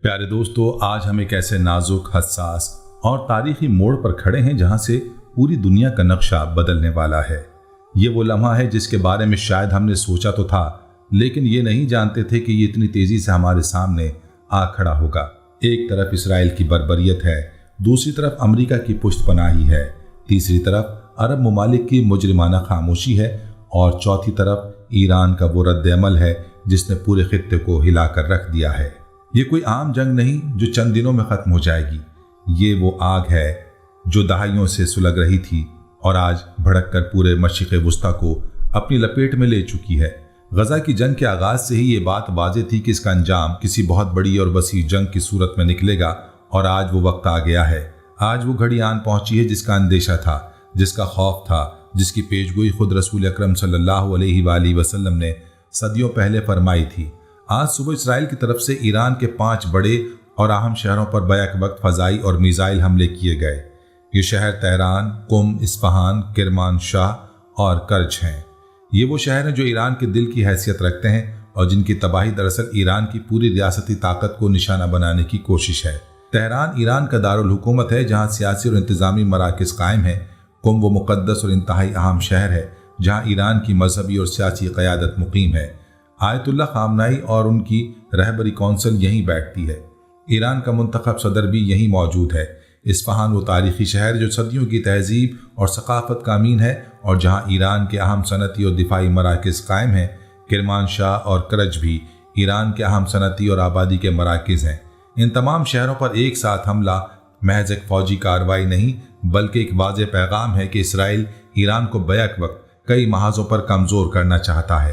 پیارے دوستو، آج ہم ایک ایسے نازک، حساس اور تاریخی موڑ پر کھڑے ہیں جہاں سے پوری دنیا کا نقشہ بدلنے والا ہے۔ یہ وہ لمحہ ہے جس کے بارے میں شاید ہم نے سوچا تو تھا، لیکن یہ نہیں جانتے تھے کہ یہ اتنی تیزی سے ہمارے سامنے آ کھڑا ہوگا۔ ایک طرف اسرائیل کی بربریت ہے، دوسری طرف امریکہ کی پشت پناہی ہے، تیسری طرف عرب ممالک کی مجرمانہ خاموشی ہے اور چوتھی طرف ایران کا وہ رد عمل ہے جس نے پورے خطے کو ہلا کر رکھ دیا ہے۔ یہ کوئی عام جنگ نہیں جو چند دنوں میں ختم ہو جائے گی، یہ وہ آگ ہے جو دہائیوں سے سلگ رہی تھی اور آج بھڑک کر پورے مشرق وسطیٰ کو اپنی لپیٹ میں لے چکی ہے۔ غزہ کی جنگ کے آغاز سے ہی یہ بات واضح تھی کہ اس کا انجام کسی بہت بڑی اور وسیع جنگ کی صورت میں نکلے گا، اور آج وہ وقت آ گیا ہے۔ آج وہ گھڑی آن پہنچی ہے جس کا اندیشہ تھا، جس کا خوف تھا، جس کی پیشگوئی خود رسول اکرم صلی اللہ علیہ وآلہ وسلم نے صدیوں پہلے فرمائی تھی۔ آج صبح اسرائیل کی طرف سے ایران کے 5 بڑے اور اہم شہروں پر بیک وقت فضائی اور میزائل حملے کیے گئے۔ یہ شہر تہران، قم، اصفہان، کرمان شاہ اور کرج ہیں۔ یہ وہ شہر ہیں جو ایران کے دل کی حیثیت رکھتے ہیں اور جن کی تباہی دراصل ایران کی پوری ریاستی طاقت کو نشانہ بنانے کی کوشش ہے۔ تہران ایران کا دارالحکومت ہے جہاں سیاسی اور انتظامی مراکز قائم ہیں۔ قم وہ مقدس اور انتہائی اہم شہر ہے جہاں ایران کی مذہبی اور سیاسی قیادت مقیم ہے۔ آیت اللہ خامنائی اور ان کی رہبری کونسل یہیں بیٹھتی ہے۔ ایران کا منتخب صدر بھی یہیں موجود ہے۔ اصفہان وہ تاریخی شہر جو صدیوں کی تہذیب اور ثقافت کا امین ہے اور جہاں ایران کے اہم صنعتی اور دفاعی مراکز قائم ہیں۔ کرمان شاہ اور کرج بھی ایران کے اہم صنعتی اور آبادی کے مراکز ہیں۔ ان تمام شہروں پر ایک ساتھ حملہ محض ایک فوجی کارروائی نہیں بلکہ ایک واضح پیغام ہے کہ اسرائیل ایران کو بیک وقت کئی محاذوں پر کمزور کرنا چاہتا ہے۔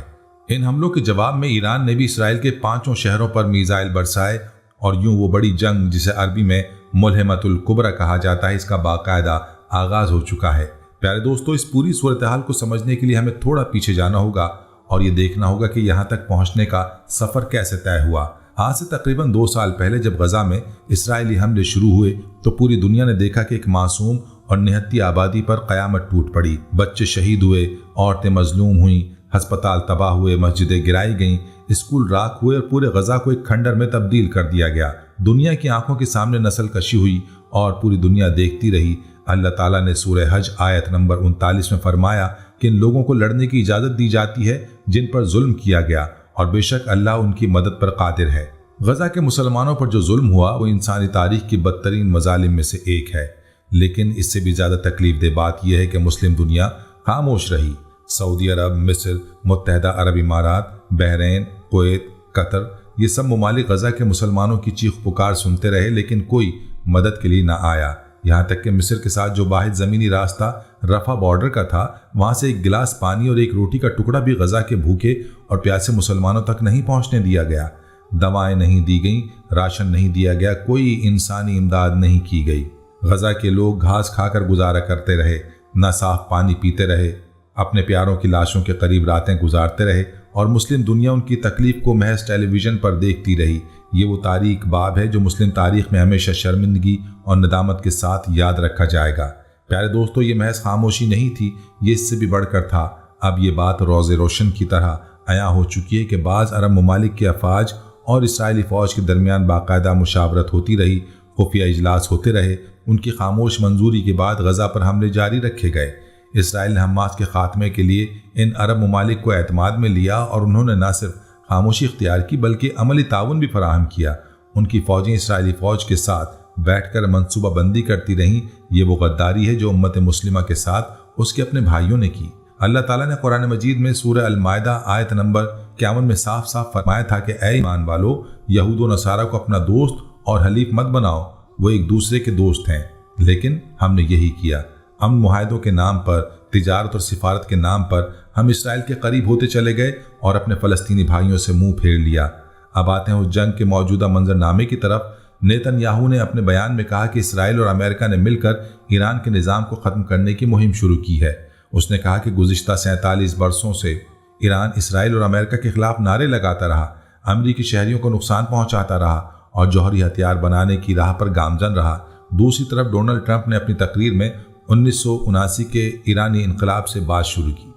ان حملوں کے جواب میں ایران نے بھی اسرائیل کے 5 شہروں پر میزائل برسائے اور یوں وہ بڑی جنگ جسے عربی میں ملحمۃ الکبریٰ کہا جاتا ہے، اس کا باقاعدہ آغاز ہو چکا ہے۔ پیارے دوستو، اس پوری صورتحال کو سمجھنے کے لیے ہمیں تھوڑا پیچھے جانا ہوگا اور یہ دیکھنا ہوگا کہ یہاں تک پہنچنے کا سفر کیسے طے ہوا۔ آج سے تقریباً 2 سال پہلے جب غزہ میں اسرائیلی حملے شروع ہوئے تو پوری دنیا نے دیکھا کہ ایک معصوم اور نہتی آبادی پر قیامت ٹوٹ پڑی۔ بچے شہید ہوئے، عورتیں مظلوم ہوئیں، ہسپتال تباہ ہوئے، مسجدیں گرائی گئیں، اسکول راکھ ہوئے اور پورے غزہ کو ایک کھنڈر میں تبدیل کر دیا گیا۔ دنیا کی آنکھوں کے سامنے نسل کشی ہوئی اور پوری دنیا دیکھتی رہی۔ اللہ تعالیٰ نے سورہ حج آیت نمبر 39 میں فرمایا کہ ان لوگوں کو لڑنے کی اجازت دی جاتی ہے جن پر ظلم کیا گیا، اور بے شک اللہ ان کی مدد پر قادر ہے۔ غزہ کے مسلمانوں پر جو ظلم ہوا وہ انسانی تاریخ کی بدترین مظالم میں سے ایک ہے، لیکن اس سے بھی زیادہ تکلیف دہ بات یہ ہے کہ مسلم دنیا خاموش رہی۔ سعودی عرب، مصر، متحدہ عرب امارات، بحرین، کویت، قطر، یہ سب ممالک غزہ کے مسلمانوں کی چیخ پکار سنتے رہے لیکن کوئی مدد کے لیے نہ آیا۔ یہاں تک کہ مصر کے ساتھ جو واحد زمینی راستہ رفح بارڈر کا تھا، وہاں سے ایک گلاس پانی اور ایک روٹی کا ٹکڑا بھی غزہ کے بھوکے اور پیاسے مسلمانوں تک نہیں پہنچنے دیا گیا۔ دوائیں نہیں دی گئیں، راشن نہیں دیا گیا، کوئی انسانی امداد نہیں کی گئی۔ غزہ کے لوگ گھاس کھا کر گزارا کرتے رہے، نہ صاف پانی پیتے رہے، اپنے پیاروں کی لاشوں کے قریب راتیں گزارتے رہے اور مسلم دنیا ان کی تکلیف کو محض ٹیلی ویژن پر دیکھتی رہی۔ یہ وہ تاریک باب ہے جو مسلم تاریخ میں ہمیشہ شرمندگی اور ندامت کے ساتھ یاد رکھا جائے گا۔ پیارے دوستو، یہ محض خاموشی نہیں تھی، یہ اس سے بھی بڑھ کر تھا۔ اب یہ بات روز روشن کی طرح عیاں ہو چکی ہے کہ بعض عرب ممالک کے افواج اور اسرائیلی فوج کے درمیان باقاعدہ مشاورت ہوتی رہی، خفیہ اجلاس ہوتے رہے، ان کی خاموش منظوری کے بعد غزہ پر حملے جاری رکھے گئے۔ اسرائیل نے حماس کے خاتمے کے لیے ان عرب ممالک کو اعتماد میں لیا اور انہوں نے نہ صرف خاموشی اختیار کی بلکہ عملی تعاون بھی فراہم کیا۔ ان کی فوجیں اسرائیلی فوج کے ساتھ بیٹھ کر منصوبہ بندی کرتی رہیں۔ یہ وہ غداری ہے جو امت مسلمہ کے ساتھ اس کے اپنے بھائیوں نے کی۔ اللہ تعالیٰ نے قرآن مجید میں سورہ المائدہ آیت نمبر 51 میں صاف صاف فرمایا تھا کہ اے ایمان والو، یہود و نصارہ کو اپنا دوست اور حلیف مت بناؤ، وہ ایک دوسرے کے دوست ہیں۔ لیکن ہم نے یہی کیا۔ امن معاہدوں کے نام پر، تجارت اور سفارت کے نام پر ہم اسرائیل کے قریب ہوتے چلے گئے اور اپنے فلسطینی بھائیوں سے منہ پھیر لیا۔ اب آتے ہیں اس جنگ کے موجودہ منظرنامے کی طرف۔ نیتن یاہو نے اپنے بیان میں کہا کہ اسرائیل اور امریکہ نے مل کر ایران کے نظام کو ختم کرنے کی مہم شروع کی ہے۔ اس نے کہا کہ گزشتہ 47 برسوں سے ایران اسرائیل اور امریکہ کے خلاف نعرے لگاتا رہا، امریکی شہریوں کو نقصان پہنچاتا رہا اور جوہری ہتھیار بنانے کی راہ پر گامزن رہا۔ دوسری طرف ڈونلڈ ٹرمپ نے اپنی تقریر میں 1979 کے ایرانی انقلاب سے بات شروع کی۔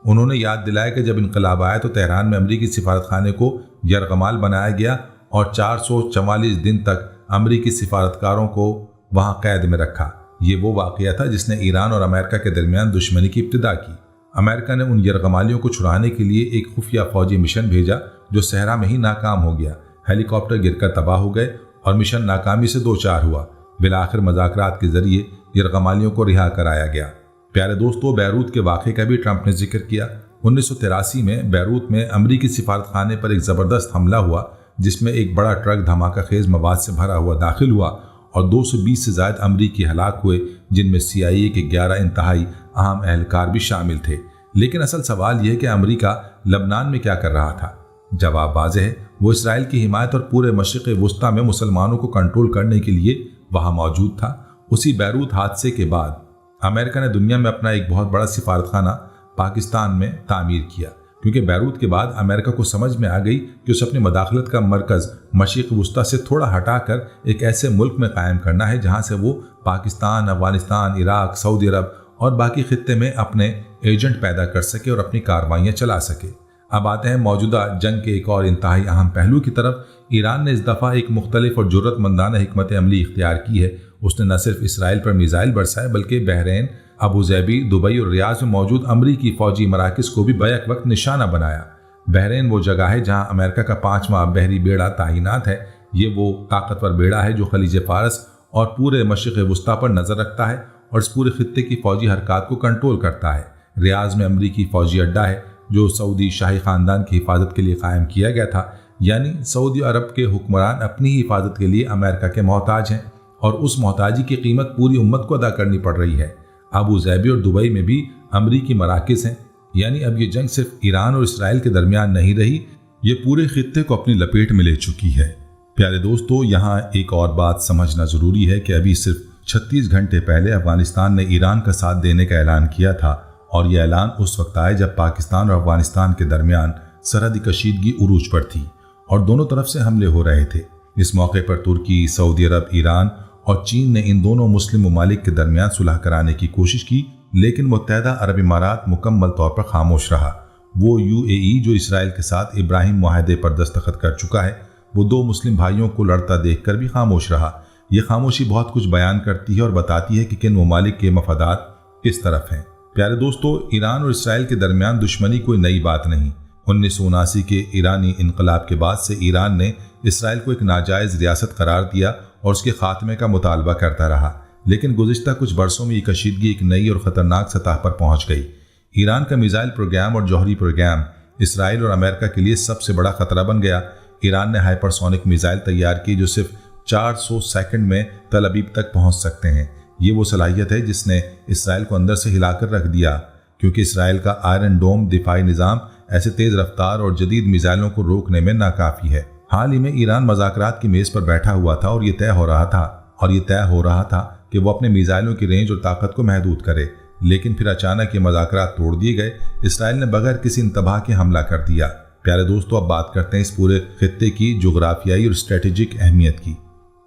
انہوں نے یاد دلایا کہ جب انقلاب آیا تو تہران میں امریکی سفارت خانے کو یرغمال بنایا گیا और 444 दिन तक अमरीकी सिफारतकारों को वहां कैद में रखा। ये वो वाक़या था जिसने ईरान और अमेरिका के दरमियान दुश्मनी की इब्तिदा की। अमेरिका ने उन यरगमालियों को छुड़ाने के लिए एक खुफिया फौजी मिशन भेजा जो सहरा में ही नाकाम हो गया। हेलीकॉप्टर गिरकर तबाह हो गए और मिशन नाकामी से दो चार हुआ। बिलाखिर मज़ाकरात के जरिए यरगमालियों को रिहा कराया गया। प्यारे दोस्तों, बैरूत के वाक़े का भी ट्रंप ने जिक्र किया। 1983 में बैरूत में अमरीकी सिफारतखाने पर एक ज़बरदस्त हमला हुआ जिसमें एक बड़ा ट्रक धमाका खेज मवाद से भरा हुआ दाखिल हुआ और 220 से ज़ायद अमरीकी हलाक हुए, जिनमें CIA के 11 इंतहाई अहम एहलकार भी शामिल थे। लेकिन असल सवाल यह है कि अमरीका लबनान में क्या कर रहा था? जवाब वाज़ेह है, वो इसराइल की हिमायत और पूरे मशरिक़ वुस्ता में मुसलमानों को कंट्रोल करने के लिए वहाँ मौजूद था। उसी बैरूत हादसे के बाद अमेरिका ने दुनिया में अपना एक बहुत बड़ा सिफारतखाना पाकिस्तान में तामीर किया, क्योंकि बैरूत के बाद अमेरिका को समझ में आ गई कि उसे अपनी मदाखलत का मरकज़ मशरिक़ वुस्ता से थोड़ा हटाकर एक ऐसे मुल्क में कायम करना है जहाँ से वो पाकिस्तान, अफगानिस्तान, इराक, सऊदी अरब और बाकी खित्ते में अपने एजेंट पैदा कर सके और अपनी कार्रवाइयाँ चला सके। अब आते हैं मौजूदा जंग के एक और इंतहाई अहम पहलू की तरफ। ईरान ने इस दफ़ा एक मुख्तलिफ और जुर्रतमंदाना हिकमत अमली इख्तियार की है। उसने न सिर्फ इसराइल पर मिसाइल बरसाए बल्कि बहरीन, अबूज़ैबी, दुबई और रियाद में मौजूद अमरीकी फ़ौजी मराकज़ को भी बैक वक्त निशाना बनाया। बहरीन वो जगह है जहाँ अमेरिका का 5वां बहरी बेड़ा तैनात है। ये वो ताकतवर बेड़ा है जो खलीज फ़ारस और पूरे मशरिक़ वुस्ता पर नज़र रखता है और इस पूरे खित्ते की फ़ौजी हरकत को कंट्रोल करता है। रियाद में अमरीकी फ़ौजी अड्डा है जो सऊदी शाही ख़ानदान की हिफाजत के लिए कायम किया गया था, यानी सऊदी अरब के हुक्मरान अपनी ही हिफाजत के लिए अमेरिका के मोहताज हैं और उस मोहताजी की कीमत पूरी उम्मत को अदा करनी पड़ रही है। अबूज़ैबी और दुबई में भी अमरीकी मराकज़ हैं, यानी अब ये जंग सिर्फ ईरान और इसराइल के दरमियान नहीं रही, ये पूरे खित्ते को अपनी लपेट में ले चुकी है। प्यारे दोस्तों, यहाँ एक और बात समझना ज़रूरी है कि अभी सिर्फ 36 घंटे पहले अफगानिस्तान ने ईरान का साथ देने का ऐलान किया था और यह ऐलान उस वक्त आया जब पाकिस्तान और अफगानिस्तान के दरमियान सरहदी कशीदगी उरूज पर थी और दोनों तरफ से हमले हो रहे थे। इस मौके पर तुर्की, सऊदी अरब, ईरान और चीन ने इन दोनों मुस्लिम ममालिक के दरमियान सुलह कराने की कोशिश की, लेकिन मुत्तहदा अरब इमारात मुकम्मल तौर पर खामोश रहा। वो UAE जो इसराइल के साथ इब्राहिम मुआहदे पर दस्तखत कर चुका है, वो दो मुस्लिम भाइयों को लड़ता देखकर भी खामोश रहा। ये खामोशी बहुत कुछ बयान करती है और बताती है कि किन ममालिक के मफादात किस तरफ हैं। प्यारे दोस्तों, ईरान और इसराइल के दरमियान दुश्मनी कोई नई बात नहीं। 1979 के ईरानी इनकलाब के बाद से ईरान ने इसराइल को एक नाजायज़ रियासत करार दिया और उसके खात्मे का मुतालबा करता रहा, लेकिन गुज़िश्ता कुछ बरसों में ये कशीदगी एक नई और ख़तरनाक सतह पर पहुँच गई। ईरान का मिसाइल प्रोग्राम और जौहरी प्रोग्राम इसराइल और अमेरिका के लिए सबसे बड़ा ख़तरा बन गया। ईरान ने हाइपरसोनिक मिसाइल तैयार की जो सिर्फ 400 सेकंड में तल अबीब तक पहुँच सकते हैं। ये वो सलाहियत है जिसने इसराइल को अंदर से हिलाकर रख दिया, क्योंकि इसराइल का आयरन डोम दिफाई निज़ाम ऐसे तेज़ रफ्तार और जदीद मिसाइलों को रोकने में नाकाफ़ी है। हाल ही में ईरान मज़ाकरात की मेज़ पर बैठा हुआ था और ये तय हो रहा था कि वो अपने मिसाइलों की रेंज और ताकत को महदूद करे, लेकिन फिर अचानक ये मज़ाकरात तोड़ दिए गए। इसराइल ने बगैर किसी इंतबाह के हमला कर दिया। प्यारे दोस्तों, अब बात करते हैं इस पूरे खित्ते की जोग्राफियाई और स्ट्रेटेजिक अहमियत की,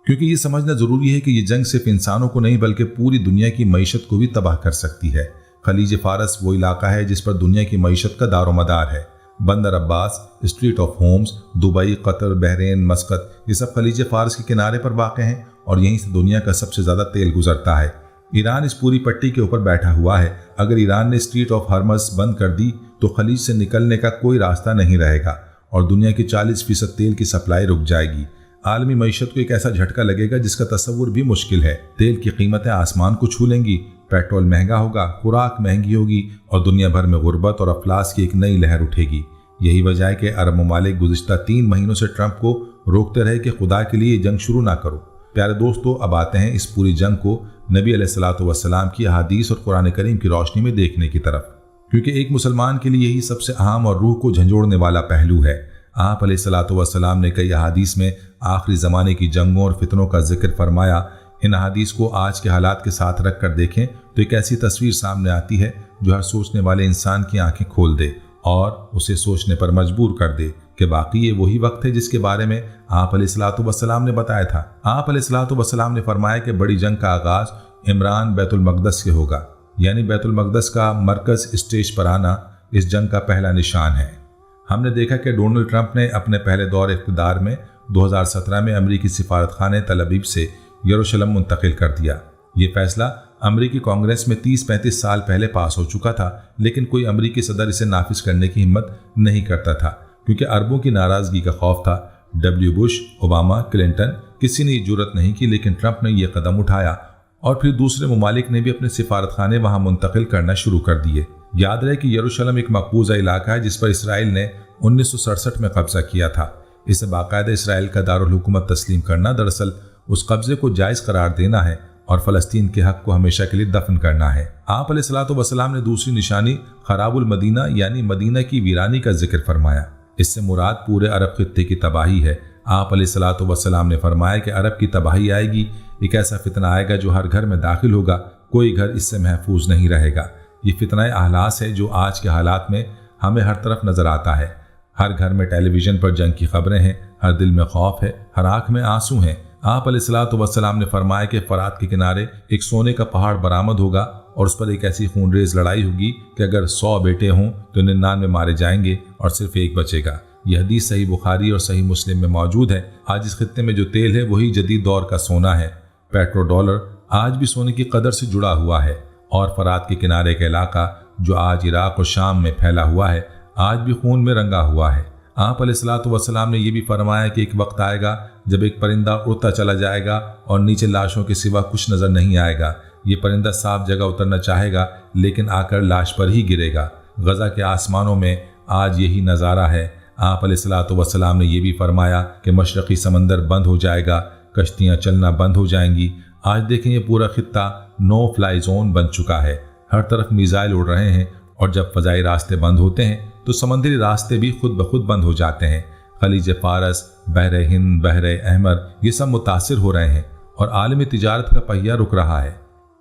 क्योंकि ये समझना ज़रूरी है कि ये जंग सिर्फ इंसानों को नहीं बल्कि पूरी दुनिया की मईशत को भी तबाह कर सकती है। खलीज फ़ारस वो इलाका है जिस पर दुनिया की मईशत का दारोमदार है। Bandar Abbas, Strait of Hormuz, Dubai, Qatar, Bahrain, Muscat, ये सब खलीज फ़ारस के किनारे पर वाक़ हैं और यहीं से दुनिया का सबसे ज़्यादा तेल गुजरता है। ईरान इस पूरी पट्टी के ऊपर बैठा हुआ है। अगर ईरान ने स्ट्रीट ऑफ हॉर्मज़ बंद कर दी तो खलीज से निकलने का कोई रास्ता नहीं रहेगा और दुनिया की 40% तेल की सप्लाई रुक जाएगी। आलमी मईशत को एक ऐसा झटका लगेगा जिसका तस्वुर भी मुश्किल है। तेल की कीमतें आसमान को छू लेंगी, पेट्रोल महंगा होगा, खुराक महंगी होगी और दुनिया भर में गुर्बत और अफलास की एक नई लहर उठेगी। यही वजह है कि अरब ममालिक गुज़िश्ता 3 महीनों से ट्रंप को रोकते रहे कि खुदा के लिए जंग शुरू ना करो। प्यारे दोस्तों, अब आते हैं इस पूरी जंग को नबी अलैहिस्सलातु वस्सलाम की अहादीस और कुरान करीम की रोशनी में देखने की तरफ, क्योंकि एक मुसलमान के लिए यही सबसे अहम और रूह को झंझोड़ने वाला पहलू है। आप अलैहिस्सलातु वस्सलाम ने कई अहादीस में आखिरी ज़माने की जंगों और फितनों का जिक्र फरमाया। इन अहादीस को आज के हालात के साथ रख कर देखें तो एक ऐसी तस्वीर सामने आती है जो हर सोचने वाले इंसान की आंखें खोल दे और उसे सोचने पर मजबूर कर दे कि बाकी ये वही वक्त है जिसके बारे में आप अलैहिस्सलातु वस्सलाम ने बताया था। आप अलैहिस्सलातु वस्सलाम ने फरमाया कि बड़ी जंग का आगाज़ इमरान बैतुल मक़दस से होगा, यानी बैतुल मक़दस का मरकज़ स्टेज पर आना इस जंग का पहला निशान है। हमने देखा कि डोनाल्ड ट्रंप ने अपने पहले दौर इक़्तिदार में 2017 में अमरीकी सिफारतखाने तल अबीब से यरूशलेम मुंतकिल कर दिया। ये फैसला अमरीकी कांग्रेस में 30-35 साल पहले पास हो चुका था, लेकिन कोई अमरीकी सदर इसे नाफिज करने की हिम्मत नहीं करता था, क्योंकि अरबों की नाराजगी का खौफ था। डब्ल्यू बुश, ओबामा, क्लिंटन, किसी ने जुर्रत नहीं की, लेकिन ट्रंप ने यह कदम उठाया और फिर दूसरे ममालिक ने भी अपने सिफारतखाने वहां मुंतकिल करना शुरू कर दिए। याद रहे कि यरूशलेम एक मकबूजा इलाका है जिस पर इसराइल ने 1967 में कब्जा किया था। इसे बाकायदा इसराइल का दारुल हुकूमत तस्लीम करना दरअसल उस कब्जे को जायज़ करार देना है और फ़लस्तीन के हक़ को हमेशा के लिए दफन करना है। आप अलैहिस्सलातु वस्सलाम ने दूसरी निशानी खराबुल मदीना यानी मदीना की वीरानी का जिक्र फरमाया। इससे मुराद पूरे अरब खित्ते की तबाही है। आप अलैहिस्सलातु वस्सलाम ने फरमाया कि अरब की तबाही आएगी, एक ऐसा फितना आएगा जो हर घर में दाखिल होगा, कोई घर इससे महफूज नहीं रहेगा। ये फितना अहलास है जो आज के हालात में हमें हर तरफ नज़र आता है। हर घर में टेलीविज़न पर जंग की खबरें हैं, हर दिल में खौफ है, हर आँख में आंसू हैं। आप अलैहिस्सलातु वस्सलाम ने फरमाया कि फ़रात के किनारे एक सोने का पहाड़ बरामद होगा और उस पर एक ऐसी खूनरेज़ लड़ाई होगी कि अगर 100 बेटे हों तो 99 मारे जाएंगे और सिर्फ एक बचेगा। यह हदीस सही बुखारी और सही मुस्लिम में मौजूद है। आज इस खित्ते में जो तेल है वही जदीद दौर का सोना है। पेट्रो डॉलर आज भी सोने की कदर से जुड़ा हुआ है और फ़रात के किनारे का इलाका जो आज इराक़ और शाम में फैला हुआ है आज भी खून में रंगा हुआ है। आप अलैहिस्सलातु वस्सलाम ने यह भी फरमाया कि एक वक्त आएगा जब एक परिंदा उड़ता चला जाएगा और नीचे लाशों के सिवा कुछ नज़र नहीं आएगा। ये परिंदा साफ जगह उतरना चाहेगा लेकिन आकर लाश पर ही गिरेगा। गज़ा के आसमानों में आज यही नज़ारा है। आप अलैहिस्सलातु वस्सलाम ने यह भी फरमाया कि मशरक़ी समंदर बंद हो जाएगा, कश्तियाँ चलना बंद हो जाएंगी। आज देखें ये पूरा खित्ता नो फ्लाई जोन बन चुका है। हर तरफ मिसाइल उड़ रहे हैं और जब फ़ज़ाई रास्ते बंद होते हैं तो समंदरी रास्ते भी खुद ब खुद बंद हो जाते हैं। खलीज फ़ारस, बहरे हिंद, बहरे अहमर ये सब मुतासिर हो रहे हैं और आलमी तिजारत का पहिया रुक रहा है।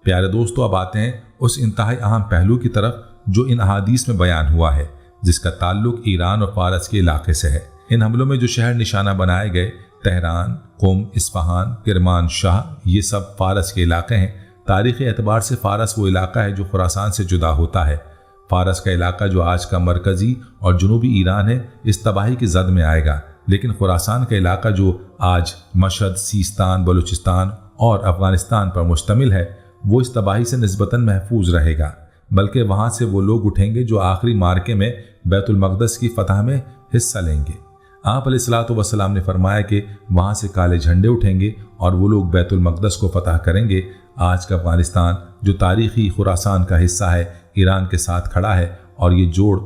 प्यारे दोस्तों, अब आते हैं उस इंतहाई अहम पहलू की तरफ जो इन अहादीस में बयान हुआ है, जिसका ताल्लुक ईरान और फ़ारस के इलाके से है। इन हमलों में जो शहर निशाना बनाए गए, तेहरान, कुम, इस्फहान, किरमान शाह, ये सब फ़ारस के इलाके हैं। तारीख़ी एतबार से फ़ारस वो इलाका है जो खुरासान से जुदा होता है। फ़ारस का इलाका जो आज का मरकज़ी और जनूबी ईरान है इस तबाही की जद में आएगा, लेकिन खुरासान का इलाका जो आज मशहद, सीस्तान, बलूचिस्तान और अफ़गानिस्तान पर मुश्तमिल है वो इस तबाही से निस्बतन महफूज रहेगा। बल्कि वहाँ से वो लोग उठेंगे जो आखिरी मार्के में बैतुल मक़दस की फ़तह में हिस्सा लेंगे। आप अलैहिस्सलातु वस्सलाम ने फरमाया कि वहाँ से काले झंडे उठेंगे और वो लोग बैतुल मक़दस को फ़तह करेंगे। आज का अफ़गानिस्तान जो तारीख़ी खुरासान का हिस्सा है ईरान के साथ खड़ा है और ये जोड़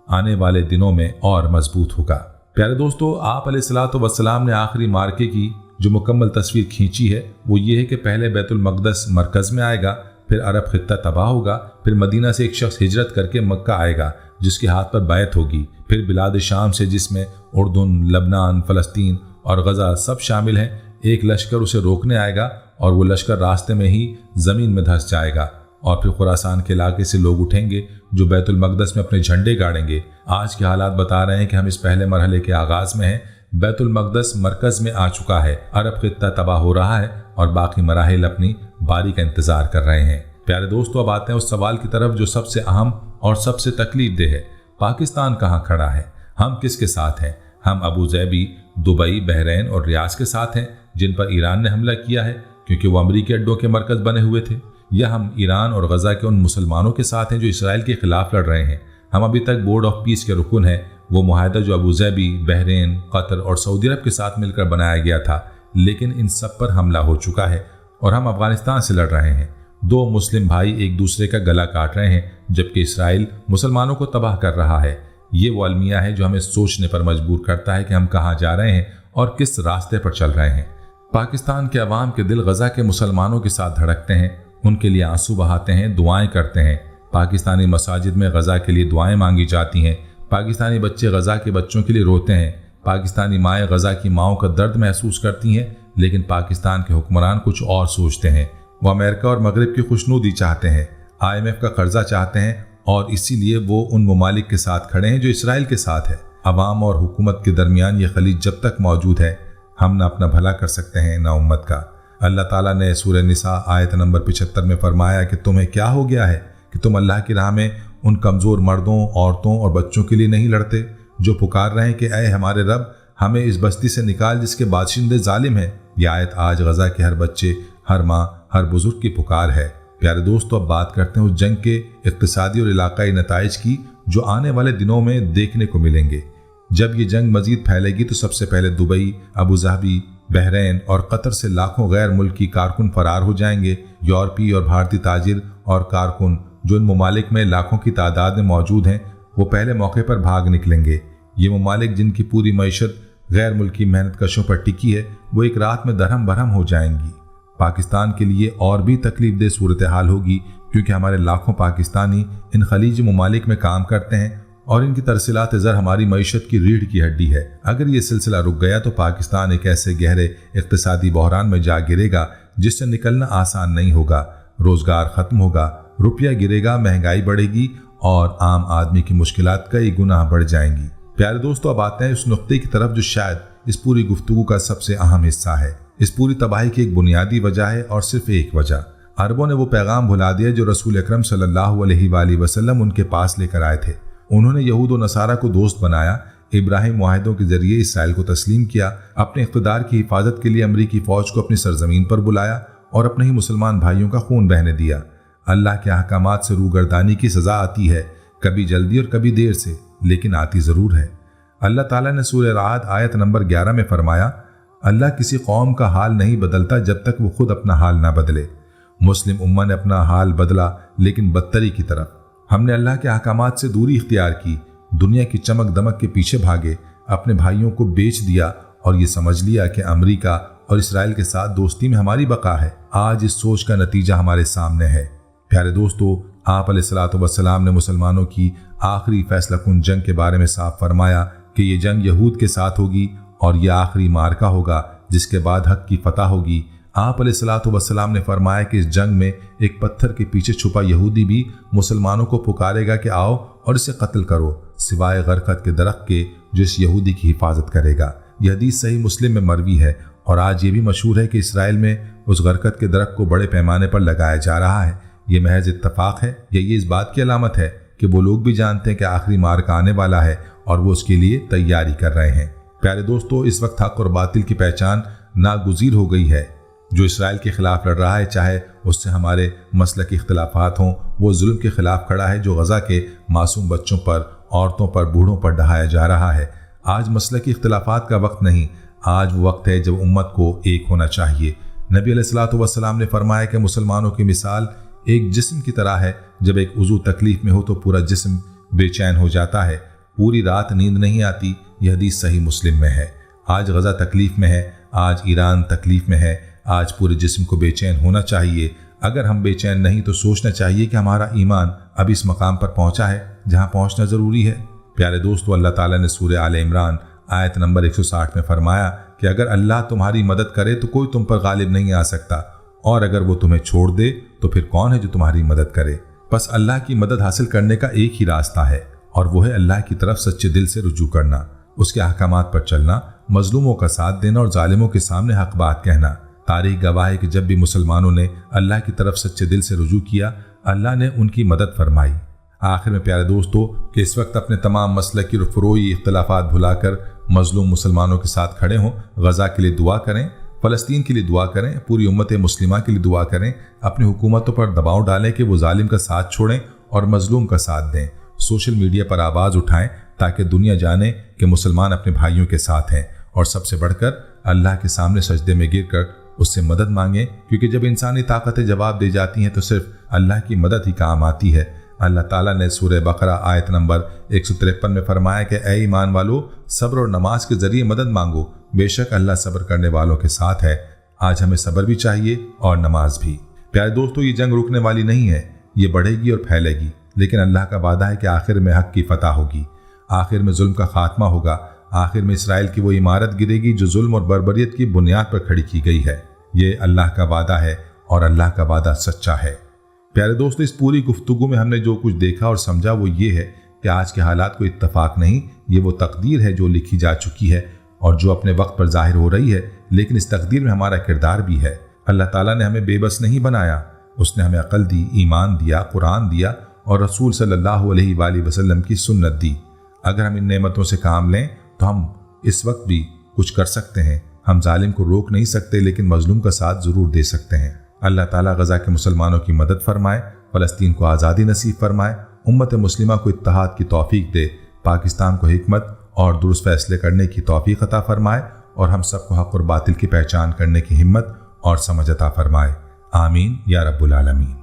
आने वाले दिनों में और मजबूत होगा। प्यारे दोस्तों, आप अलैहिस्सलातु वस्सलाम ने आखिरी मार्के की जो मुकम्मल तस्वीर खींची है वो ये है कि पहले बैतुल मक़दस मरकज़ में आएगा, फिर अरब खित्ता तबाह होगा, फिर मदीना से एक शख्स हिजरत करके मक्का आएगा जिसके हाथ पर बैत होगी, फिर बिलाद शाम से जिसमें उर्दुन, लबनान, फ़लस्तीन और गज़ा सब शामिल हैं, एक लश्कर उसे रोकने आएगा और वो लश्कर रास्ते में ही ज़मीन में धंस जाएगा और फिर खुरासान के इलाके से लोग उठेंगे जो बैतुल मक़दस में अपने झंडे गाड़ेंगे। आज के हालात बता रहे हैं कि हम इस पहले मरहले के आगाज़ में हैं। बैतुल मक़दस मरकज़ में आ चुका है, अरब खित्ता तबाह हो रहा है और बाकी मराहिल अपनी बारी का इंतज़ार कर रहे हैं। प्यारे दोस्तों, अब आते हैं उस सवाल की तरफ जो सबसे अहम और सबसे तकलीफ देह है। पाकिस्तान कहाँ खड़ा है? हम किसके साथ हैं? हम अबू ज़ैबी, दुबई, बहरीन और रियाज के साथ हैं जिन पर ईरान ने हमला किया है क्योंकि वो अमरीकी अड्डों के मरकज़ बने हुए थे, या हम ईरान और गज़ा के उन मुसलमानों के साथ हैं जो इसराइल के खिलाफ लड़ रहे हैं? हम अभी तक बोर्ड ऑफ पीस के रुकन हैं, वो मुआहदा जो अबू ज़ैबी, बहरीन, कतर और सऊदी अरब के साथ मिलकर बनाया गया था, लेकिन इन सब पर हमला हो चुका है और हम अफगानिस्तान से लड़ रहे हैं। दो मुस्लिम भाई एक दूसरे का गला काट रहे हैं जबकि इसराइल मुसलमानों को तबाह कर रहा है। ये वो अलमिया है जो हमें सोचने पर मजबूर करता है कि हम कहाँ जा रहे हैं और किस रास्ते पर चल रहे हैं। पाकिस्तान के अवाम के दिल गज़ा के मुसलमानों के साथ धड़कते हैं, उनके लिए आंसू बहाते हैं, दुआएं करते हैं। पाकिस्तानी मसाजिद में गज़ा के लिए दुआएं मांगी जाती हैं। पाकिस्तानी बच्चे गज़ा के बच्चों के लिए रोते हैं। पाकिस्तानी माएँ गज़ा की माओं का दर्द महसूस करती हैं, लेकिन पाकिस्तान के हुक्मरान कुछ और सोचते हैं। वो अमेरिका और मगरिब की खुशनुदी चाहते हैं, IMF का कर्जा चाहते हैं और इसीलिए वो उन ममालिक के साथ खड़े हैं जो इसराइल के साथ है। अवाम और हुकूमत के दरमियान ये खलीज जब तक मौजूद है हम ना अपना भला कर सकते हैं ना उम्मत का। अल्लाह ताला ने सूरह निसा आयत नंबर 75 में फरमाया कि तुम्हें क्या हो गया है कि तुम अल्लाह की राह में उन कमज़ोर मर्दों, औरतों और बच्चों के लिए नहीं लड़ते जो पुकार रहे हैं कि ऐ हमारे रब ہمیں اس بستی سے نکال جس کے باشندے ظالم ہیں۔ یہ آیت آج غزہ کے ہر بچے، ہر ماں، ہر بزرگ کی پکار ہے۔ پیارے دوستو، اب بات کرتے ہیں اس جنگ کے اقتصادی اور علاقائی نتائج کی جو آنے والے دنوں میں دیکھنے کو ملیں گے۔ جب یہ جنگ مزید پھیلے گی تو سب سے پہلے دبئی، ابوظہبی، بحرین اور قطر سے لاکھوں غیر ملکی کارکن فرار ہو جائیں گے۔ یورپی اور بھارتی تاجر اور کارکن جو ان ممالک میں لاکھوں کی تعداد میں موجود ہیں، وہ پہلے موقع پر بھاگ نکلیں گے۔ یہ ممالک جن کی پوری معیشت غیر ملکی محنت کشوں پر ٹکی ہے، وہ ایک رات میں درہم برہم ہو جائیں گی۔ پاکستان کے لیے اور بھی تکلیف دہ صورتحال ہوگی، کیونکہ ہمارے لاکھوں پاکستانی ان خلیجی ممالک میں کام کرتے ہیں اور ان کی ترسیلات زر ہماری معیشت کی ریڑھ کی ہڈی ہے۔ اگر یہ سلسلہ رک گیا تو پاکستان ایک ایسے گہرے اقتصادی بحران میں جا گرے گا جس سے نکلنا آسان نہیں ہوگا۔ روزگار ختم ہوگا، روپیہ گرے گا، مہنگائی بڑھے گی اور عام آدمی کی مشکلات کئی گنا بڑھ جائیں گی۔ پیارے دوستو، اب آتے ہیں اس نقطے کی طرف جو شاید اس پوری گفتگو کا سب سے اہم حصہ ہے۔ اس پوری تباہی کی ایک بنیادی وجہ ہے اور صرف ایک وجہ۔ عربوں نے وہ پیغام بھلا دیا جو رسول اکرم صلی اللہ علیہ وآلہ وسلم ان کے پاس لے کر آئے تھے۔ انہوں نے یہود و نصارہ کو دوست بنایا، ابراہیم معاہدوں کے ذریعے اسرائیل کو تسلیم کیا، اپنے اقتدار کی حفاظت کے لیے امریکی فوج کو اپنی سرزمین پر بلایا اور اپنے ہی مسلمان بھائیوں کا خون بہنے دیا۔ اللہ کے احکامات سے روگردانی کی سزا آتی ہے، کبھی جلدی اور کبھی دیر سے، لیکن آتی ضرور ہے۔ اللہ تعالیٰ نے سورہ رعد آیت نمبر 11 میں فرمایا، اللہ کسی قوم کا حال نہیں بدلتا جب تک وہ خود اپنا حال نہ بدلے۔ مسلم امہ نے اپنا حال بدلا، لیکن بدتری کی طرف۔ ہم نے اللہ کے احکامات سے دوری اختیار کی، دنیا کی چمک دمک کے پیچھے بھاگے، اپنے بھائیوں کو بیچ دیا اور یہ سمجھ لیا کہ امریکہ اور اسرائیل کے ساتھ دوستی میں ہماری بقا ہے۔ آج اس سوچ کا نتیجہ ہمارے سامنے ہے۔ پیارے دوستو، آپ علیہ الصلوۃ والسلام نے مسلمانوں کی آخری فیصلہ کن جنگ کے بارے میں صاف فرمایا کہ یہ جنگ یہود کے ساتھ ہوگی اور یہ آخری معرکہ ہوگا جس کے بعد حق کی فتح ہوگی۔ آپ علیہ الصلوۃ والسلام نے فرمایا کہ اس جنگ میں ایک پتھر کے پیچھے چھپا یہودی بھی مسلمانوں کو پکارے گا کہ آؤ اور اسے قتل کرو، سوائے غرقت کے درخت کے جو اس یہودی کی حفاظت کرے گا۔ یہ حدیث صحیح مسلم میں مروی ہے اور آج یہ بھی مشہور ہے کہ اسرائیل میں اس غرقت کے درخت کو بڑے پیمانے پر لگایا جا رہا ہے۔ یہ محض اتفاق ہے یا یہ اس بات کی علامت ہے کہ وہ لوگ بھی جانتے ہیں کہ آخری معرکہ آنے والا ہے اور وہ اس کے لیے تیاری کر رہے ہیں۔ پیارے دوستو، اس وقت حق اور باطل کی پہچان ناگزیر ہو گئی ہے۔ جو اسرائیل کے خلاف لڑ رہا ہے، چاہے اس سے ہمارے مسلکی اختلافات ہوں، وہ ظلم کے خلاف کھڑا ہے جو غزہ کے معصوم بچوں پر، عورتوں پر، بوڑھوں پر ڈھایا جا رہا ہے۔ آج مسلکی اختلافات کا وقت نہیں، آج وہ وقت ہے جب امت کو ایک ہونا چاہیے۔ نبی علیہ الصلوۃ والسلام نے فرمایا کہ مسلمانوں کی مثال ایک جسم کی طرح ہے، جب ایک عضو تکلیف میں ہو تو پورا جسم بے چین ہو جاتا ہے، پوری رات نیند نہیں آتی۔ یہ حدیث صحیح مسلم میں ہے۔ آج غزہ تکلیف میں ہے، آج ایران تکلیف میں ہے، آج پورے جسم کو بے چین ہونا چاہیے۔ اگر ہم بے چین نہیں تو سوچنا چاہیے کہ ہمارا ایمان اب اس مقام پر پہنچا ہے جہاں پہنچنا ضروری ہے۔ پیارے دوستو، اللہ تعالیٰ نے سورہ آل عمران آیت نمبر 160 میں فرمایا کہ اگر اللہ تمہاری مدد کرے تو کوئی تم پر غالب نہیں آ سکتا، اور اگر وہ تمہیں چھوڑ دے تو پھر کون ہے جو تمہاری مدد کرے؟ بس اللہ کی مدد حاصل کرنے کا ایک ہی راستہ ہے، اور وہ ہے اللہ کی طرف سچے دل سے رجوع کرنا، اس کے احکامات پر چلنا، مظلوموں کا ساتھ دینا اور ظالموں کے سامنے حق بات کہنا۔ تاریخ گواہ ہے کہ جب بھی مسلمانوں نے اللہ کی طرف سچے دل سے رجوع کیا، اللہ نے ان کی مدد فرمائی۔ آخر میں پیارے دوستو، کہ اس وقت اپنے تمام مسلکی اور فروعی اختلافات بھلا کر مظلوم مسلمانوں کے ساتھ کھڑے ہوں، غزہ کے لیے دعا کریں، فلسطین کے لیے دعا کریں، پوری امت مسلمہ کے لیے دعا کریں، اپنی حکومتوں پر دباؤ ڈالیں کہ وہ ظالم کا ساتھ چھوڑیں اور مظلوم کا ساتھ دیں۔ سوشل میڈیا پر آواز اٹھائیں تاکہ دنیا جانے کہ مسلمان اپنے بھائیوں کے ساتھ ہیں، اور سب سے بڑھ کر اللہ کے سامنے سجدے میں گر کر اس سے مدد مانگیں، کیونکہ جب انسانی طاقتیں جواب دے جاتی ہیں تو صرف اللہ کی مدد ہی کام آتی ہے۔ اللہ تعالیٰ نے سورہ بقرہ آیت نمبر 153 میں فرمایا کہ اے ایمان والو، صبر اور نماز کے ذریعے مدد مانگو، بے شک اللہ صبر کرنے والوں کے ساتھ ہے۔ آج ہمیں صبر بھی چاہیے اور نماز بھی۔ پیارے دوستو، یہ جنگ رکنے والی نہیں ہے، یہ بڑھے گی اور پھیلے گی، لیکن اللہ کا وعدہ ہے کہ آخر میں حق کی فتح ہوگی، آخر میں ظلم کا خاتمہ ہوگا، آخر میں اسرائیل کی وہ عمارت گرے گی جو ظلم اور بربریت کی بنیاد پر کھڑی کی گئی ہے۔ یہ اللہ کا وعدہ ہے اور اللہ کا وعدہ سچا ہے۔ پیارے دوستو، اس پوری گفتگو میں ہم نے جو کچھ دیکھا اور سمجھا وہ یہ ہے کہ آج کے حالات کو اتفاق نہیں، یہ وہ تقدیر ہے جو لکھی جا چکی ہے اور جو اپنے وقت پر ظاہر ہو رہی ہے، لیکن اس تقدیر میں ہمارا کردار بھی ہے۔ اللہ تعالیٰ نے ہمیں بے بس نہیں بنایا، اس نے ہمیں عقل دی، ایمان دیا، قرآن دیا اور رسول صلی اللہ علیہ وآلہ وسلم کی سنت دی۔ اگر ہم ان نعمتوں سے کام لیں تو ہم इस वक्त भी कुछ कर सकते हैं। हम जालिम को रोक नहीं सकते, लेकिन मजलूम का साथ ज़रूर दे सकते हैं। अल्लाह ताला गज़ा के मुसलमानों की मदद फरमाए, फ़लस्तीन को आज़ादी नसीब फरमाए, उम्मत मुस्लिमा को इत्तेहाद की तौफीक दे, पाकिस्तान को हिकमत और दुरुस्त फैसले करने की तौफीक अता फरमाए और हम सबको हक़ और बातिल की पहचान करने की हिम्मत और समझ अता फरमाए। आमीन या रब्बुल आलमीन।